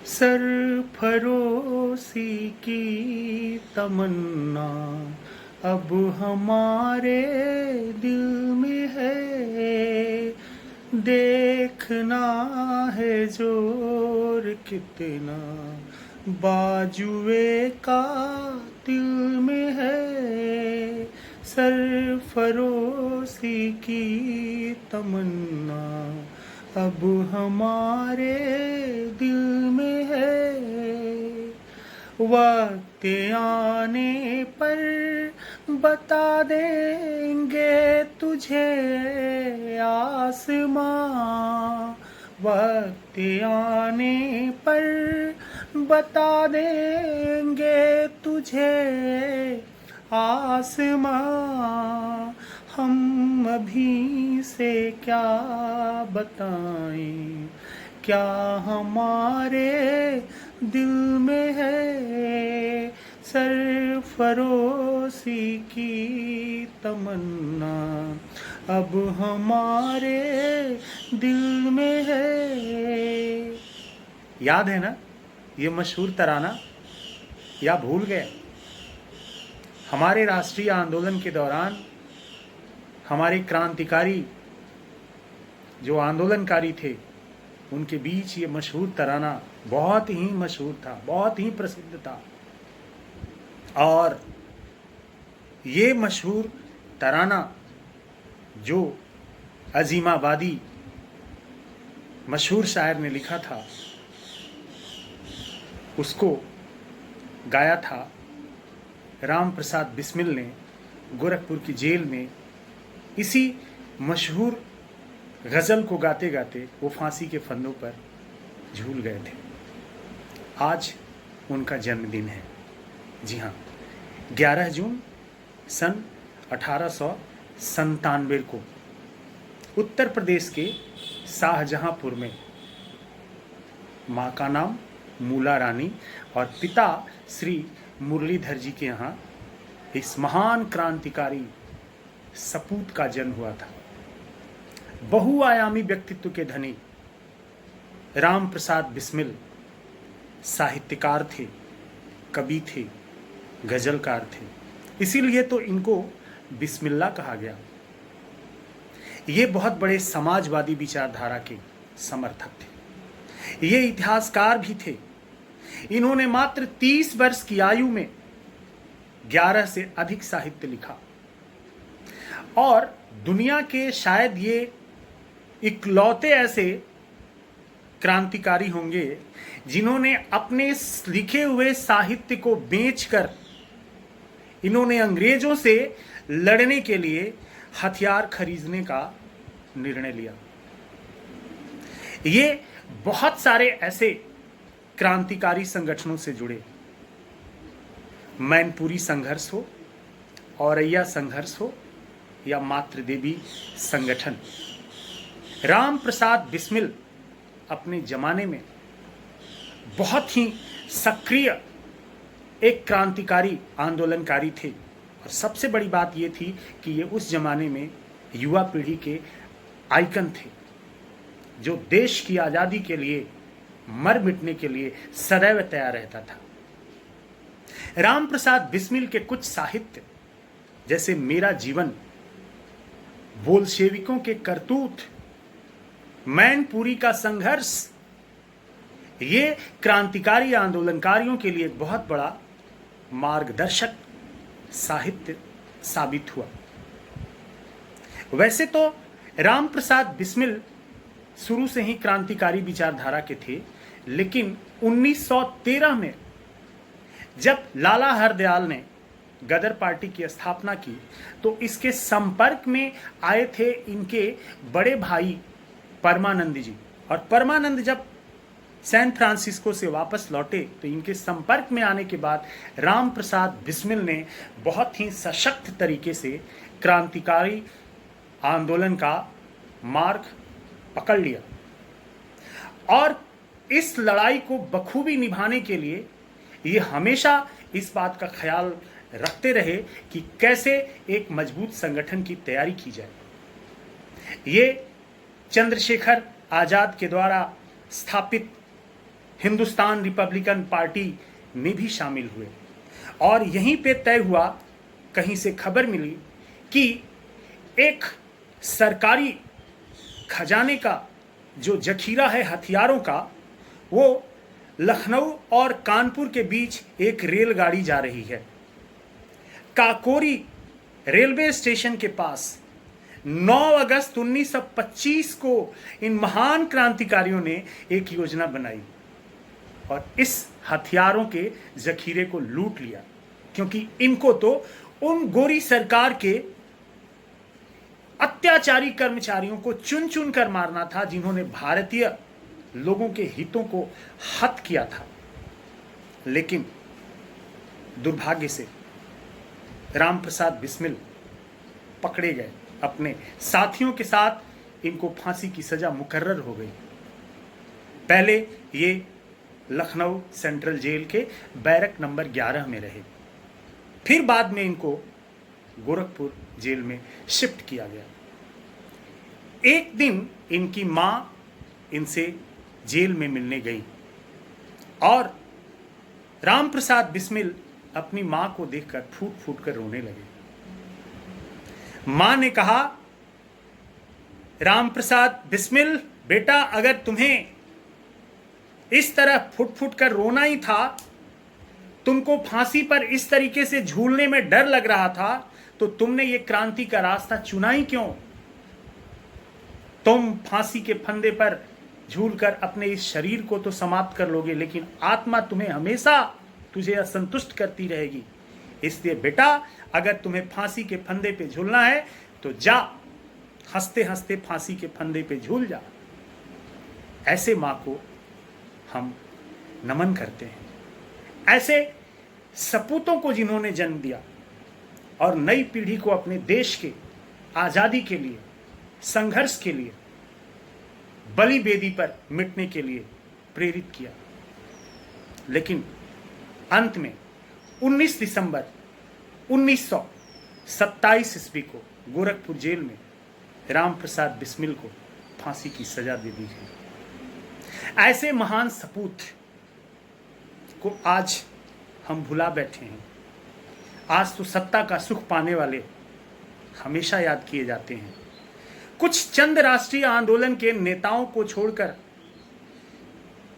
सरफरोशी की तमन्ना अब हमारे दिल में है। देखना है जोर कितना बाजुए का दिल में है। सरफरोशी की तमन्ना अब हमारे दिल में है। वक्त आने पर बता देंगे तुझे आसमां। वक्त आने पर बता देंगे तुझे आसमां। हम अभी से क्या बताएं, क्या हमारे दिल में है। सरफरोशी की तमन्ना अब हमारे दिल में है। याद है ना ये मशहूर तराना, या भूल गए? हमारे राष्ट्रीय आंदोलन के दौरान हमारे क्रांतिकारी जो आंदोलनकारी थे उनके बीच ये मशहूर तराना बहुत ही मशहूर था, बहुत ही प्रसिद्ध था। और ये मशहूर तराना जो अजीमाबादी मशहूर शायर ने लिखा था उसको गाया था राम प्रसाद बिस्मिल ने गोरखपुर की जेल में। इसी मशहूर गज़ल को गाते गाते वो फांसी के फंदों पर झूल गए थे। आज उनका जन्मदिन है। जी हाँ, 11 जून सन 1897 को उत्तर प्रदेश के शाहजहांपुर में माँ का नाम मूला रानी और पिता श्री मुरलीधर जी के यहाँ इस महान क्रांतिकारी सपूत का जन्म हुआ था। बहुआयामी व्यक्तित्व के धनी राम प्रसाद बिस्मिल साहित्यकार थे, कवि थे, गजलकार थे। इसीलिए तो इनको बिस्मिल्लाह कहा गया। ये बहुत बड़े समाजवादी विचारधारा के समर्थक थे। ये इतिहासकार भी थे। इन्होंने मात्र 30 वर्ष की आयु में 11 से अधिक साहित्य लिखा और दुनिया के शायद ये इकलौते ऐसे क्रांतिकारी होंगे जिन्होंने अपने लिखे हुए साहित्य को बेचकर इन्होंने अंग्रेजों से लड़ने के लिए हथियार खरीदने का निर्णय लिया। ये बहुत सारे ऐसे क्रांतिकारी संगठनों से जुड़े, मैनपुरी संघर्ष हो, औरैया संघर्ष हो या मातृदेवी संगठन। राम प्रसाद बिस्मिल अपने जमाने में बहुत ही सक्रिय एक क्रांतिकारी आंदोलनकारी थे। और सबसे बड़ी बात ये थी कि ये उस जमाने में युवा पीढ़ी के आइकन थे जो देश की आज़ादी के लिए मर मिटने के लिए सदैव तैयार रहता था। राम प्रसाद बिस्मिल के कुछ साहित्य जैसे मेरा जीवन, बोल्शेविकों के करतूत, मैनपुरी का संघर्ष, ये क्रांतिकारी आंदोलनकारियों के लिए एक बहुत बड़ा मार्गदर्शक साहित्य साबित हुआ। वैसे तो राम प्रसाद बिस्मिल शुरू से ही क्रांतिकारी विचारधारा के थे, लेकिन 1913 में जब लाला हरदयाल ने गदर पार्टी की स्थापना की तो इसके संपर्क में आए थे इनके बड़े भाई परमानंद जी। और परमानंद जब सैन फ्रांसिस्को से वापस लौटे तो इनके संपर्क में आने के बाद राम प्रसाद बिस्मिल ने बहुत ही सशक्त तरीके से क्रांतिकारी आंदोलन का मार्ग पकड़ लिया और इस लड़ाई को बखूबी निभाने के लिए ये हमेशा इस बात का ख्याल रखते रहे कि कैसे एक मजबूत संगठन की तैयारी की जाए। ये चंद्रशेखर आजाद के द्वारा स्थापित हिंदुस्तान रिपब्लिकन पार्टी में भी शामिल हुए। और यहीं पे तय हुआ, कहीं से खबर मिली कि एक सरकारी खजाने का जो जखीरा है हथियारों का, वो लखनऊ और कानपुर के बीच एक रेलगाड़ी जा रही है। काकोरी रेलवे स्टेशन के पास 9 अगस्त 1925 को इन महान क्रांतिकारियों ने एक योजना बनाई और इस हथियारों के जखीरे को लूट लिया, क्योंकि इनको तो उन गोरी सरकार के अत्याचारी कर्मचारियों को चुन चुन कर मारना था जिन्होंने भारतीय लोगों के हितों को हत किया था। लेकिन दुर्भाग्य से राम प्रसाद बिस्मिल पकड़े गए, अपने साथियों के साथ इनको फांसी की सजा मुकर्रर हो गई। पहले ये लखनऊ सेंट्रल जेल के बैरक नंबर 11 में रहे, फिर बाद में इनको गोरखपुर जेल में शिफ्ट किया गया। एक दिन इनकी मां इनसे जेल में मिलने गई और राम प्रसाद बिस्मिल अपनी मां को देखकर फूट फूट कर रोने लगे। मां ने कहा, राम प्रसाद बिस्मिल बेटा, अगर तुम्हें इस तरह फुट फुट कर रोना ही था, तुमको फांसी पर इस तरीके से झूलने में डर लग रहा था, तो तुमने ये क्रांति का रास्ता चुना ही क्यों? तुम फांसी के फंदे पर झूलकर अपने इस शरीर को तो समाप्त कर लोगे, लेकिन आत्मा तुम्हें हमेशा तुझे असंतुष्ट करती रहेगी। इसलिए बेटा, अगर तुम्हें फांसी के फंदे पे झूलना है तो जा, हंसते हंसते फांसी के फंदे पे झूल जा। ऐसे मां को हम नमन करते हैं, ऐसे सपूतों को जिन्होंने जन्म दिया और नई पीढ़ी को अपने देश के आजादी के लिए, संघर्ष के लिए, बलि बेदी पर मिटने के लिए प्रेरित किया। लेकिन अंत में 19 दिसंबर 1927 ईस्वी को गोरखपुर जेल में राम प्रसाद बिस्मिल को फांसी की सजा दे दी गई। ऐसे महान सपूत को आज हम भुला बैठे हैं। आज तो सत्ता का सुख पाने वाले हमेशा याद किए जाते हैं। कुछ चंद राष्ट्रीय आंदोलन के नेताओं को छोड़कर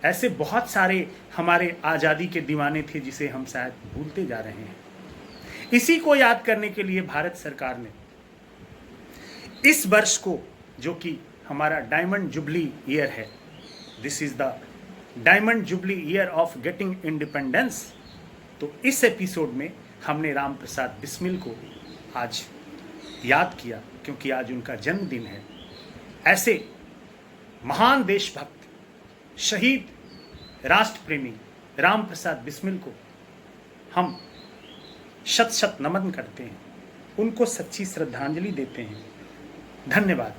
ऐसे बहुत सारे हमारे आजादी के दीवाने थे जिसे हम शायद भूलते जा रहे हैं। इसी को याद करने के लिए भारत सरकार ने इस वर्ष को, जो कि हमारा डायमंड जुबली ईयर है, this is the diamond jubilee year of getting independence, तो इस एपिसोड में हमने राम प्रसाद बिस्मिल को आज याद किया, क्योंकि आज उनका जन्मदिन है। ऐसे महान देशभक्त, शहीद, राष्ट्र प्रेमी राम प्रसाद बिस्मिल को हम शत शत नमन करते हैं, उनको सच्ची श्रद्धांजलि देते हैं। धन्यवाद।